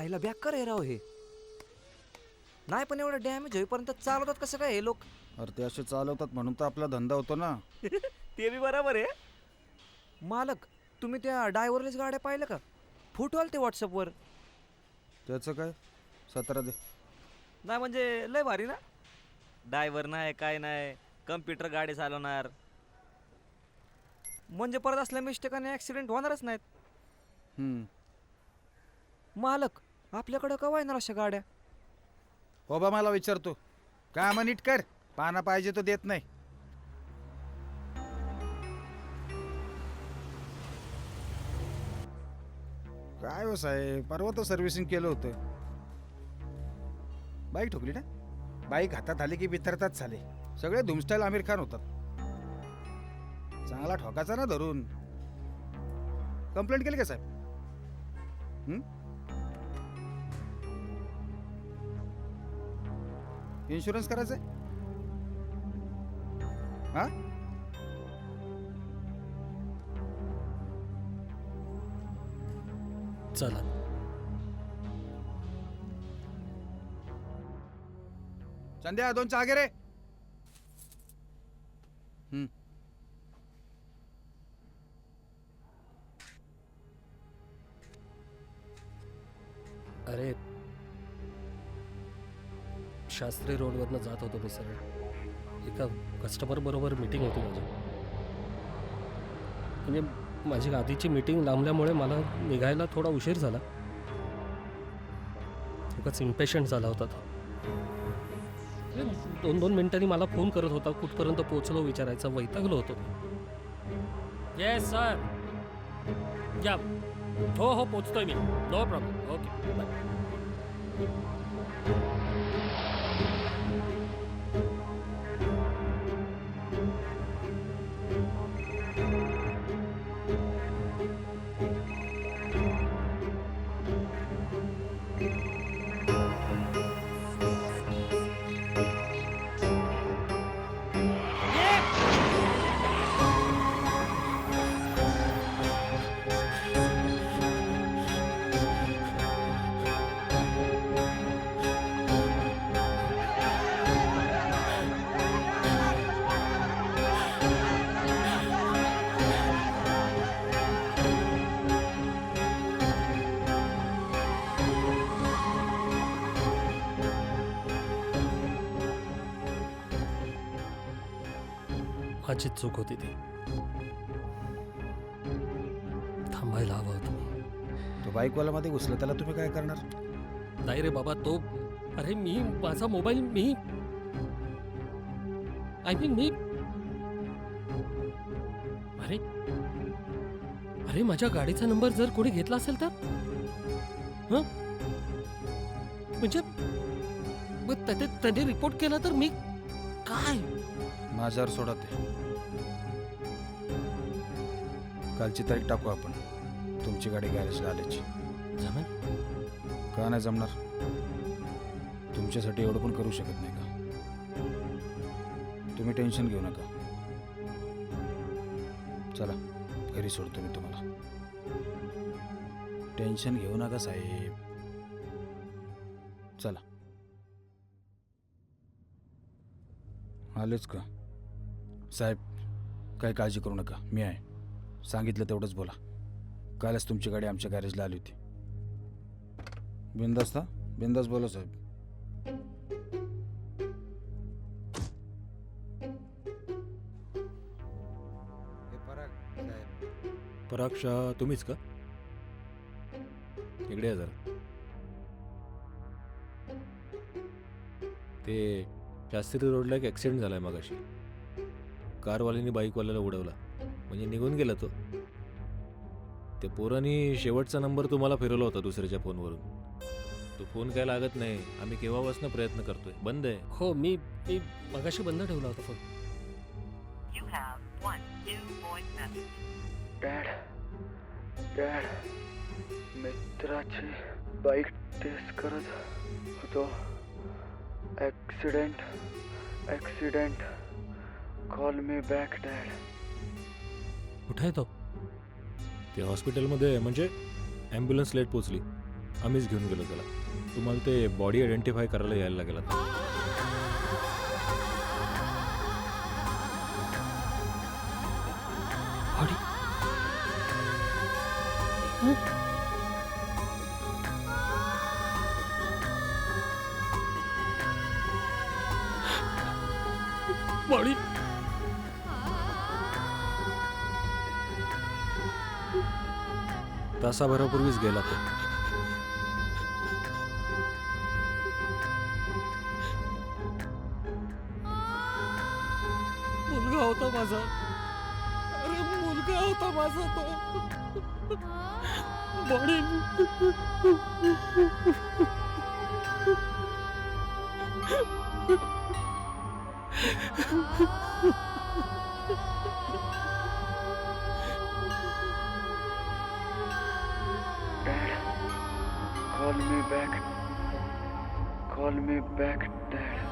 आईला बेकार आहे राव हे. नाही पण एवढं डॅमेज होईपर्यंत चालवतात कसं काय हे लोक? अरे ते असे चालवतात म्हणून तर आपला धंदा होतो ना. ते बी बरोबर आहे. मालक, तुम्ही त्या ड्रायव्हरलेच गाड्या पाहिल्या का? फोटो आले ते व्हॉट्सअपवर. त्याचं काय? 17 दे. नाही म्हणजे लय भारी ना. ड्रायव्हर नाही काय नाही, कम्प्युटर गाडी चालवणार. म्हणजे परत असल्या मिस्टेकाने ॲक्सिडेंट होणारच नाहीत. मालक, आपल्याकडं कवा येणार अशा गाड्या? हो बा, मला विचारतो काम नीट कर, पाना पाहिजे तो देत नाही. काय हो साहेब, परवा तर सर्व्हिसिंग केलं होतं. बाईक ठोकली ना. बाईक हातात आली की बिथरतात झाले सगळे. धुमस्टाईल आमिर खान होतात. चांगला ठोकाचा ना धरून. कंप्लेंट केली का साहेब? इन्शुरन्स करायचंय? हा, चला. संध्या 2 चहा घे रे. अरे, शास्त्री रोडवरनं जात होतो मी सरळ. एका कस्टमर बरोबर मीटिंग होती माझी. म्हणजे माझी आधीची मीटिंग लांबल्यामुळे मला निघायला थोडा उशीर झाला. खूपच इम्पेशंट झाला होता तो. 2-2 मिनिटांनी मला फोन करत होता, कुठपर्यंत पोहोचलो विचारायचा. वैतागलो होतो. येस सर, या. हो हो, पोचतोय मी. No problem. Okay, bye. माझी चूक होती ती. थांबायला हवं होतं. तो बाईकवाला मध्ये घुसला, त्याला तुम्ही काय करणार? नाही रे बाबा, तो. अरे मी माझा मोबाईल मी अरे अरे माझ्या गाडीचा नंबर जर कोणी घेतला असेल तर म्हणजे त्याने रिपोर्ट केला तर मी काय? माझ्यावर सोडा ते. कालची तारीख टाकू आपण. तुमची गाडी गॅरेजला आल्याची. जमेल? का नाही जमणार? तुमच्यासाठी एवढं पण करू शकत नाही का? तुम्ही टेन्शन घेऊ नका. चला, घरी सोडतो मी तुम्हाला. टेन्शन घेऊ नका साहेब. चला. आलेच का साहेब? काही काळजी करू नका, मी आहे. सांगितलं तेवढंच बोला. कालच तुमची गाडी आमच्या गॅरेजला आली होती. बिंदास ना? बिंदास बोला साहेब. पराग शाह तुम्हीच का? इकडे या जरा. ते शास्त्री रोडला एक ॲक्सिडेंट झाला आहे मगाशी. कारवाल्याने बाईकवाल्याला उडवला, म्हणजे निघून गेला तो. ते पोरांनी शेवटचा नंबर तुम्हाला फिरवला होता दुसऱ्याच्या फोनवरून. तो फोन काय लागत नाही. आम्ही केव्हापासून प्रयत्न करतोय, बंद आहे. हो, मी मगाशी बंद ठेवला होता फोन. डॅड, मित्राची बाईक टेस्ट करत होतो. ॲक्सिडेंट. कॉल मी बॅक डॅड. कुठे आहे तो? ते हॉस्पिटलमध्ये आहे, म्हणजे ॲम्ब्युलन्स लेट पोचली. आम्हीच घेऊन गेलो त्याला. तुम्हाला ते बॉडी आयडेंटिफाय करायला यायला लागेल आता. बॉडी बॉडी तासाभरापूर्वीच गेला तो. मुलगा होता माझा. अरे मुलगा होता माझा तो. Body Dad, call me back. Call me back, Dad.